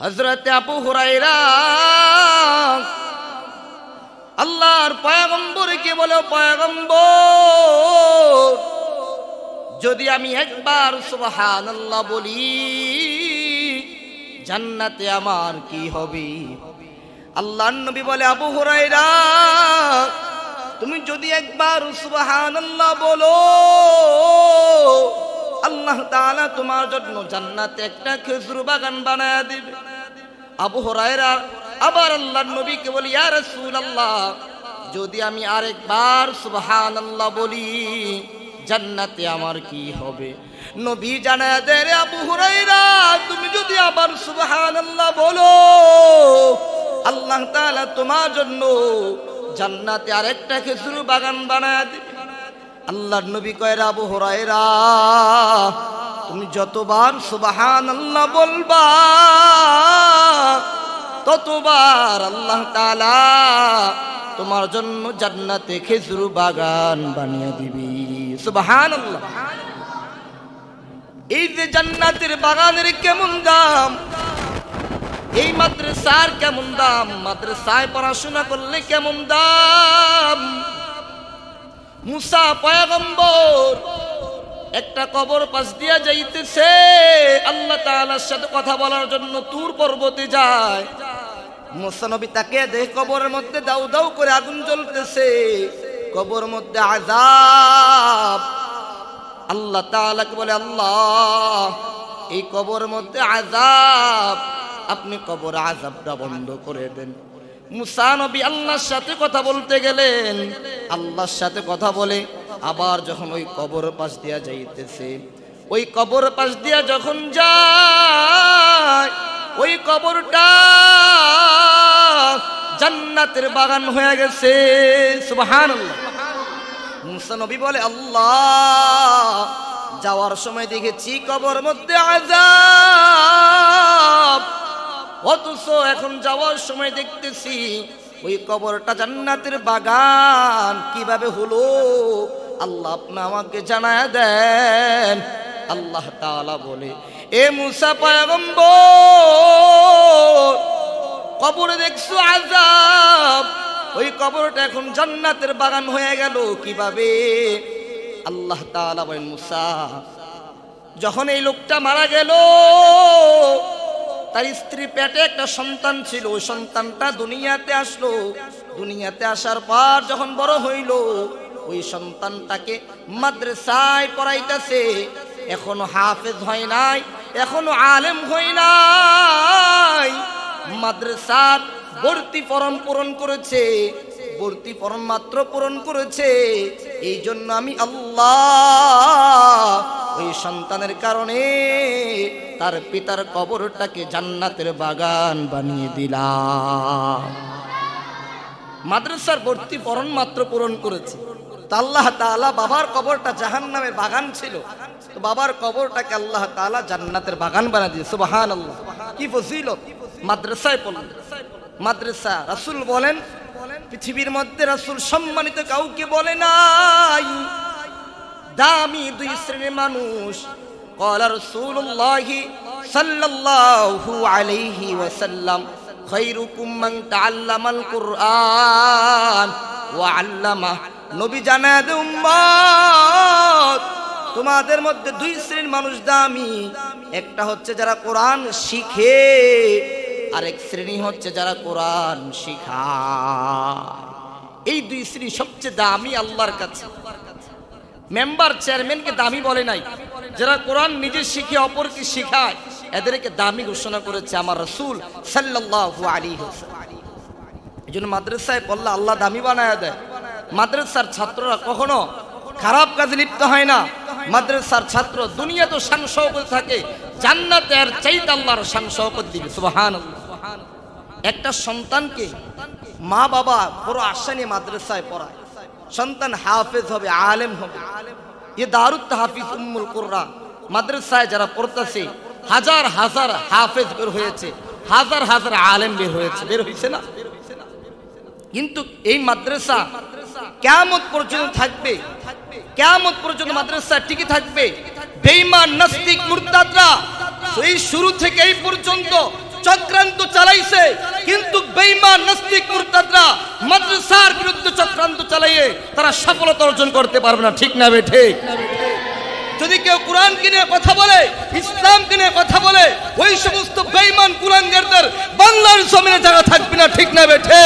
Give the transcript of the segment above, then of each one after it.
হযরত আবু হুরায়রা আল্লাহর পয়গম্বরকে বলে, পয়গম্বর, যদি আমি একবার সুবহানাল্লাহ বলি জান্নাতে আমার কি হবে? আল্লাহর নবী বলে, আবু হুরায়রা, তুমি যদি একবার সুবহানাল্লাহ বলো, আল্লাহ তাআলা তোমার জন্য জান্নাতে একটা খেজুর বাগান বানায় দিবে। আবু হুরায়রা আবার আল্লাহর নবীকে বলি, ইয়া রাসূলুল্লাহ, যদি আমি আরেকবার সুবহানাল্লাহ বলি জান্নাতে আমার কি হবে? নবী জানায় দেন, আবু হুরায়রা, তুমি যদি আবার সুবহানাল্লাহ বলো, আল্লাহ তাআলা তোমার জন্য জান্নাতে আরেকটা খেজুর বাগান বানায় দিবে। আল্লাহর নবী কয়, আবু হুরায়রা, তুমি যতবার সুবহানাল্লাহ বলবা ততবার আল্লাহ তাআলা তোমার জন্য জান্নাতে খেজুর বাগান বানিয়ে দিবি। সুবহানাল্লাহ। এই যে জান্নাতের বাগানের কেমন দাম, এই মাদ্রাসার কেমন দাম, মাদ্রাসায় পড়াশোনা করলে কেমন দাম। মুসা পয়গম্বর একটা কবর পাশ দিয়া যাইতেছে, আল্লাহ তাআলার সাথে কথা বলার জন্য তুর পর্বতে যায়। মুসা নবী তাকে দেখে কবরের মধ্যে দাউ দাউ করে আগুন জ্বলতেছে, কবরের মধ্যে আযাব। আল্লাহ তাআলাকে বলে, আল্লাহ, এই কবরের মধ্যে আযাব, আপনি কবর আযাবটা বন্ধ করে দেন। মুসা নবী আল্লাহর সাথে কথা বলতে গেলেন, আল্লাহর সাথে কথা বলে আবার যখন ওই কবর পাশ দিয়া যাইতেছে, ওই কবর পাশ দিয়া যখন যায়, ওই কবরটা জান্নাতের বাগান হয়ে গেছে। সুবহানাল্লাহ। মুসা নবী বলে, আল্লাহ, যাওয়ার সময় দেখেছি কবর মধ্যে আযাব, অথচ এখন যাওয়ার সময় দেখতেছি ওই কবরটা জান্নাতের বাগান কিভাবে হলো? আল্লাহ আপনি আমাকে জানায় দেন। আল্লাহ তাআলা বলে, এ মুসা পয়গম্বর, কবরে দেখছো আযাব, ওই কবরটা এখন জান্নাতের বাগান হয়ে গেল কিভাবে? আল্লাহ তাআলা বলেন, মুসা, যখন এই লোকটা মারা গেল, তার স্ত্রী পেটে একটা সন্তান ছিল, ওই সন্তানটা দুনিয়াতে আসলো। দুনিয়াতে আসার পর যখন বড় হইল, ওই সন্তানটাকে মাদ্রাসায় পড়াইতেছে। এখনো হাফেজ হয় নাই, এখনো আলেম হয় নাই, মাদ্রাসার ভর্তি ফরম পূরণ করেছে, ভর্তি ফরম মাত্র পূরণ করেছে। এই জন্য আমি আল্লাহ ওই সন্তানের কারণে তার পিতার কবরটাকে জান্নাতের বাগান বানিয়ে দিলাম। মাদ্রাসার ভর্তি ফরম মাত্র পূরণ করেছে, তা আল্লাহ তাআলা বাবার কবরটা জাহান্নামের বাগান ছিল, তো বাবার কবরটাকে আল্লাহ তাআলা জান্নাতের বাগান বানিয়ে দিয়েছে। সুবহানাল্লাহ। কি ফজিলত মাদ্রাসায় পড়লেন। মাদ্রাসা, রাসূল বলেন, পৃথিবীর মধ্যে রাসূল সম্মানিত কাউকে বলে নাই। দামি দুই শ্রেণীর মানুষ, ক্বালা রাসূলুল্লাহ সাল্লাল্লাহু আলাইহি ওয়াসাল্লাম, খায়রুকুম মান তাআল্লামাল কুরআন ওয়া আল্লামা। নবী জানায় দেন, উম্মত, তোমাদের মধ্যে দুই শ্রেণীর মানুষ দামি। একটা হচ্ছে যারা কোরআন শিখে, আরেক শ্রেণী হচ্ছে যারা কোরআন শিখায়। এই দুই শ্রেণী সবচেয়ে দামি আল্লাহর কাছে। মেম্বার চেয়ারম্যানকে দামি বলে নাই, যারা কোরআন নিজে শিখে অপরকে শিখায় এদেরকে দামি ঘোষণা করেছে আমার রাসূল সাল্লাল্লাহু আলাইহি ওয়াসাল্লাম। এজন্য মাদ্রাসায় পড়লে আল্লাহ দামি বানায় দেয়। মাদ্রাসার ছাত্ররা কখনো খারাপ কাজে লিপ্ত হয় না। মাদ্রাসার ছাত্র দুনিয়া তো শান শওকত থাকে, জান্নাতে আর চাইতে আল্লাহর শান শওকত দিবে। সুবহানাল্লাহ। একটা সন্তানকে মা বাবা বড় আশা নিয়ে মাদ্রাসায় পড়ায়, সন্তান হাফেজ হবে, আলেম হবে। এ দারুত তাহফিজ উম্মুল কুরআন মাদ্রাসায় যারা পড়তেছে, হাজার হাজার হাফেজ বের হয়েছে, হাজার হাজার আলেম বের হয়েছে, বের হইছে না? কিন্তু এই মাদ্রাসা কিয়ামত পর্যন্ত থাকবে, কিয়ামত পর্যন্ত মাদ্রাসা টিকে থাকবে। বেঈমান নাস্তিক মুরতাদরা সেই শুরু থেকে এই পর্যন্ত চক্রান্ত চালাইছে, কিন্তু বেঈমান নাস্তিক মুরতাদরা মাদ্রাসার বিরুদ্ধে চক্রান্ত চালাইয়ে তারা সফলতা অর্জন করতে পারবে না। ঠিক না বেঠে? যদি কেউ কোরআনকে নিয়ে কথা বলে, ইসলামকে নিয়ে কথা বলে, ওই সমস্ত বেঈমান কুলাঙ্গারদের বাংলার জমিনে জায়গা থাকবে না। ঠিক না বেঠে?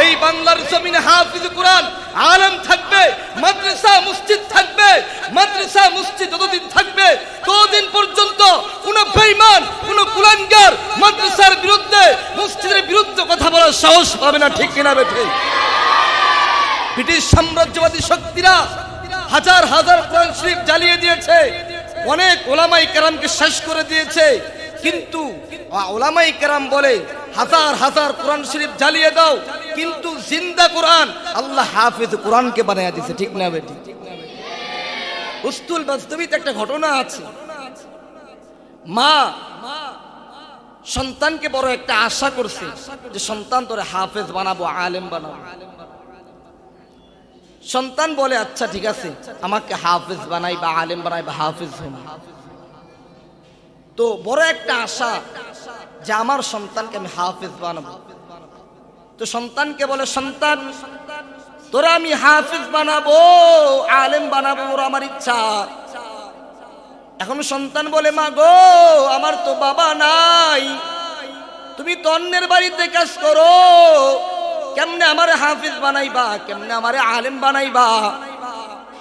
এই বাংলার জমিনে হাফিজ কোরআন আলেম থাকবে, মাদ্রাসা মসজিদ থাকবে। মাদ্রাসা মসজিদ যতদিন থাকবে ততদিন পর্যন্ত কোন বেঈমান, কোন কুলাঙ্গার মাদ্রাসার বিরুদ্ধে, মসজিদের বিরুদ্ধে কথা বলার সাহস পাবে না। ঠিক কিনা বেঠে? ব্রিটিশ সাম্রাজ্যবাদী শক্তিরা হাজার হাজার কোরআন শরীফ জ্বালিয়ে দিয়েছে, অনেক ওলামায়ে কেরামকে শেষ করে দিয়েছে, কিন্তু ওলামায়ে কেরাম বলে হাজার হাজার কোরআন শরীফ জ্বালিয়ে দাও, কিন্তু জিন্দা কোরআন আল্লাহ হাফিজ কোরআনকে বানায়া দিয়েছে। ঠিক না বেটি? উস্তুল বাস্তবিত একটা ঘটনা আছে। মা সন্তানকে বড় একটা আশা করছে যে সন্তান তোরে হাফেজ বানাবো, আলেম বানাবো। সন্তান বলে আচ্ছা ঠিক আছে, আমাকে হাফেজ বানাই বা আলেম বানাই বা হাফেজ হন। তো বড় একটা আশা যে আমার সন্তানকে আমি হাফেজ বানাবো। তো সন্তানকে বলে, সন্তান তোরা আমি হাফেজ বানাবো, আলেম বানাবো, ওর আমার ইচ্ছা। এখন সন্তান বলে, মা গো আমার তো বাবা নাই, তুমি তো অন্যের বাড়িতে কাজ করো, কেমনে আমারে হাফিজ বানাইবা, কেমনে আমারে আলেম বানাইবা?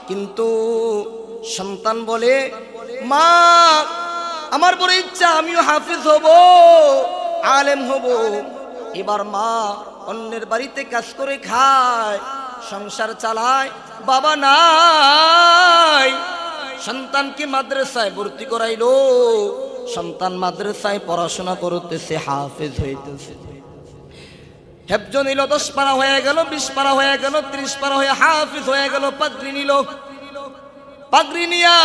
কিন্তু সন্তান বলে, মা আমার বড় ইচ্ছা আমিও হাফিজ হব, আলেম হব। এবার মা অন্যের বাড়িতে কাজ করে খায়, সংসার চালায়, বাবা নাই। সন্তানকে মাদ্রাসায় ভর্তি করাইলো, সন্তান মাদ্রাসায় পড়াশোনা করতেছে, হাফেজ হইতেছে। হেফজ নিল, 10 পারা হয়ে গেল, 20 পারা হয়ে গেল, 30 পারা হয়ে হাফিজ হয়ে গেল। পাগড়ি নিল, পাগড়ি নিয়া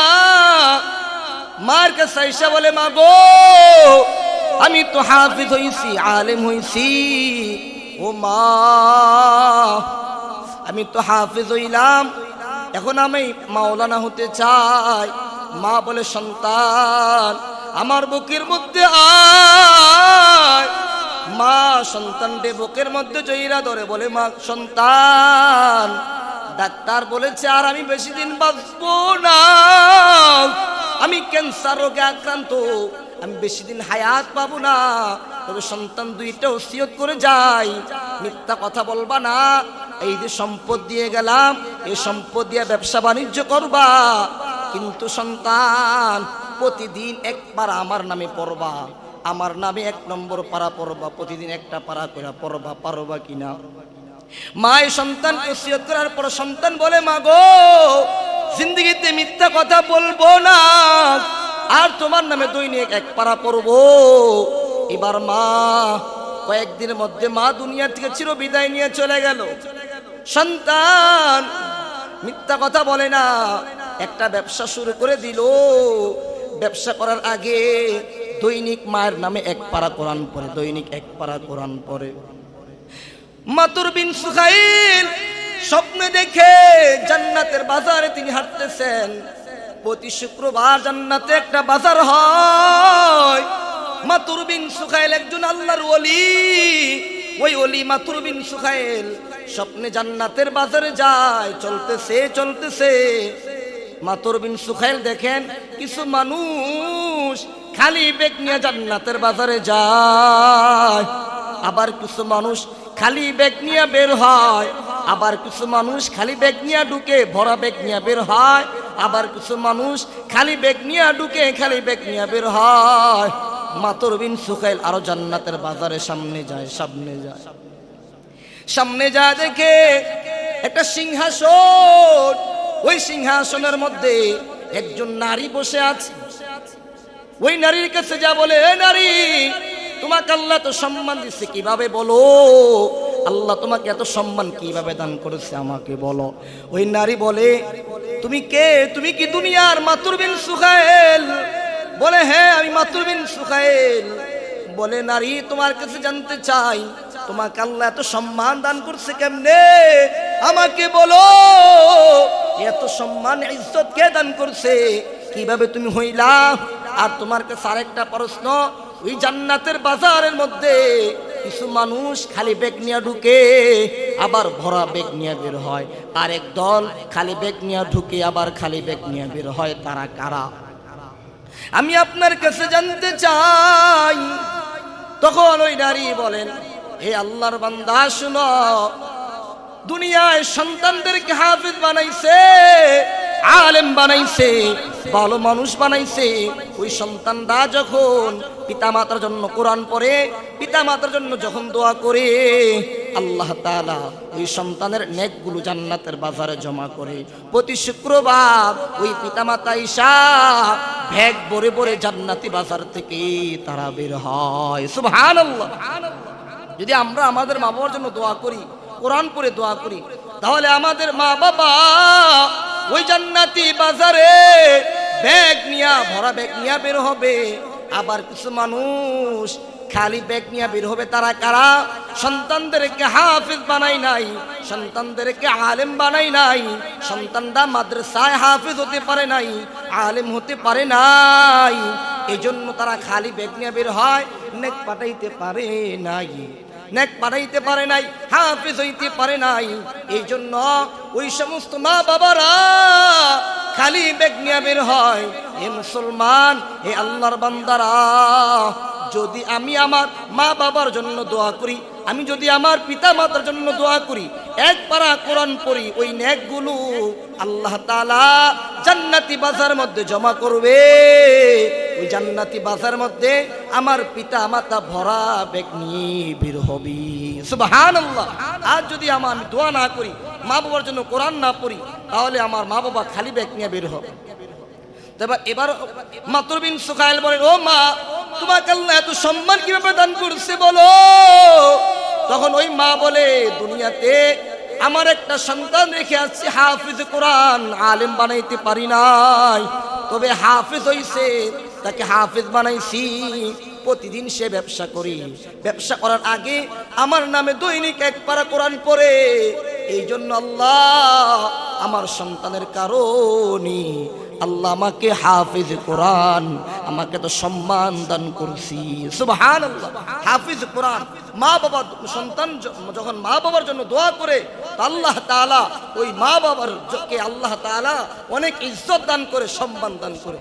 মার কাছে আইসা বলে, মা গো আমি তো হাফিজ হইছি, আলেম হইছি। ও মা আমি তো হাফিজ হইলাম, এখন আমি মাওলানা হতে চাই। মা বলে, সন্তান আমার বুকের মধ্যে আয়। মা সন্তানকে বুকের মধ্যে জড়িয়ে ধরে বলে, মা সন্তান ডাক্তার বলেছে আর আমি বেশি দিন বাঁচবো না, আমি ক্যান্সার রোগে আক্রান্ত, আমি বেশি দিন হায়াত পাবো না। তবে সন্তান দুইটা ওসিয়ত করে যাই, মিথ্যা কথা বলবা না। এই যে সম্পদ দিয়ে গেলাম, এই সম্পদ দিয়ে ব্যবসা বাণিজ্য করবা, কিন্তু সন্তান প্রতিদিন একবার আমার নামে পড়বা, আমার নামে 1 নম্বর পারা পড়বা, প্রতিদিন একটা পারা করে পড়বা, পারবা কিনা? মায়ের সন্তানকে ওসিয়ত করার পর সন্তান বলে, মা গো জিন্দেগিতে মিথ্যা কথা বলবো না, আর তোমার নামে দৈনিক 1 পারা পড়বো। এবার মা কয়েকদিনের মধ্যে মা দুনিয়া থেকে চির বিদায় নিয়ে চলে গেল। সন্তান মিথ্যা কথা বলে না, একটা ব্যবসা শুরু করে দিল। ব্যবসা করার আগে দৈনিক মায়ের নামে 1 পারা কোরআন পড়ে, দৈনিক 1 পারা কোরআন পড়ে। মাতুর বিন সুখাইল স্বপ্নে দেখে জান্নাতের বাজারে তিনি হাঁটতেছেন। প্রতি শুক্রবার জান্নাতে একটা বাজার হয়। মাতুর বিন সুখাইল একজন আল্লাহর ওলি। ওই ওলি মাতুর বিন সুখাইল স্বপ্নে জান্নাতের বাজারে যায়। চলতেছে চলতেছে মাতুর বিন সুখাইল দেখেন কিছু মানুষ খালি ব্যাগ নিয়ে জান্নাতের বাজারে যায়, আবার কিছু মানুষ খালি ব্যাগ নিয়ে বের হয়, আবার কিছু মানুষ খালি ব্যাগ নিয়ে ঢুকে ভরা ব্যাগ নিয়ে বের হয়, আবার কিছু মানুষ খালি ব্যাগ নিয়ে ঢুকে খালি ব্যাগ নিয়ে বের হয়। মাতুর বিন সুখাইল আরো জান্নাতের বাজারে সামনে যায়, সামনে যায় দেখে একটা সিংহাসন। ওই সিংহাসনের মধ্যে একজন নারী বসে আছে। ওই নারীর কাছে যা বলে, এ নারী তোমাকে আল্লাহ তো সম্মান দিচ্ছে, কিভাবে বলো? আল্লাহ তোমাকে এত সম্মান কিভাবে দান করেছে আমাকে বলো। ওই নারী বলে, তুমি কে? তুমি কি দুনিয়ার মাতুর বিন সুখাইল? বলে, হ্যাঁ আমি মাতুর বিন সুখাইল। বলে, নারী তোমার কাছে জানতে চাই তোমাকে আল্লাহ এত সম্মান দান করছে কেমনে, আমাকে বলো। এত সম্মান ইজ্জত কে দান করছে, কিভাবে তুমি হইলা? আর তোমার কাছে আরেকটা প্রশ্ন, ওই জান্নাতের বাজারের মধ্যে কিছু মানুষ খালি ব্যাগ নিয়ে ঢুকে আবার ভরা ব্যাগ নিয়ে বের হয়, আর এক দল খালি ব্যাগ নিয়ে ঢুকে আবার খালি ব্যাগ নিয়ে বের হয়। তারা কারা? আমি আপনার কাছে জানতে চাই। তখন ওই নারী বলেন, হে আল্লাহর বান্দা শুনো, দুনিয়ায় সন্তানদেরকে হাফেজ বানাইছে, আলেম বানাইছে, ভালো মানুষ বানাইছে। ওই সন্তানরা যখন পিতামাতার জন্য কোরআন পড়ে, পিতামাতার জন্য যখন দোয়া করে, আল্লাহ তাআলা ওই সন্তানের নেকগুলো জান্নাতের বাজারে জমা করে। প্রতি শুক্রবার ওই পিতামাতা ঈশা ব্যাগ ভরে ভরে জান্নাতি বাজার থেকে তারা বের হয়। সুবহানাল্লাহ। যদি আমরা আমাদের মা বাবার জন্য দোয়া করি, কোরআন পড়ে দোয়া করি, তাহলে আমাদের মা বাবা ওই জান্নাতি বাজারে ব্যাগ নিয়া, ভরা ব্যাগ নিয়া বের হবে। আবার কিছু মানুষ খালি ব্যাগ নিয়ে বের হবে। তারা কারা? সন্তানদেরকে হাফেজ বানাই নাই, সন্তানদেরকে আলেম বানাই নাই, সন্তানরা মাদ্রাসায় হাফেজ হতে পারে নাই, আলেম হতে পারে নাই। এই জন্য তারা খালি ব্যাগ নিয়ে বের হয়, নেক পাঠাইতে পারে নাই, নেক পাঠাইতে পারে নাই, হাফেজ হইতে পারে নাই। এই জন্য ওই সমস্ত মা বাবারা খালি ব্যাগ নিয়ে বের হয়। হে মুসলমান, হে আল্লাহর বান্দারা, যদি আমি আমার মা বাবার জন্য দোয়া করি, আমি যদি আমার পিতা মাতার জন্য দোয়া করি, এক পারা কোরআন পড়ি, ওই নেকগুলো আল্লাহ তাআলা জান্নাতি বাজার মধ্যে জমা করবে। ওই জান্নাতি বাজার মধ্যে আমার পিতা মাতা ভরা ব্যাগ নিয়ে বের হবে। সুবহানাল্লাহ। আর যদি আমি দোয়া না করি, মা বাবার জন্য কোরআন না পড়ি, তাহলে আমার মা বাবা খালি ব্যাগ নিয়ে বের হবে। এবার মাতর বিন সুকাইল বলেন, ও মা, তোমাকে আল্লাহ এত সম্মান কিভাবে দান করছে বলো? তখন ওই মা বলে, দুনিয়াতে আমার একটা সন্তান রেখে আসছি হাফিজ কোরআন, আলেম বানাইতে পারি নাই, তবে হাফিজ হইছে, তাকে হাফিজ বানাইছি। প্রতিদিন সে ব্যবসা করি, ব্যবসা করার আগে আমার নামে দৈনিক এক পারা কোরআন পড়ে। এই জন্য আল্লাহ আমার সন্তানের কারণে আল্লাহ আমাকে হাফিজ কোরআন, আমাকে তো সম্মান দান করছি। সুবহানাল্লাহ। হাফিজ কোরআন। মা বাবা সন্তান যখন মা বাবার জন্য দোয়া করে, আল্লাহ তাআলা ওই মা বাবার কে আল্লাহ তাআলা অনেক ইজ্জত দান করে, সম্মান দান করে।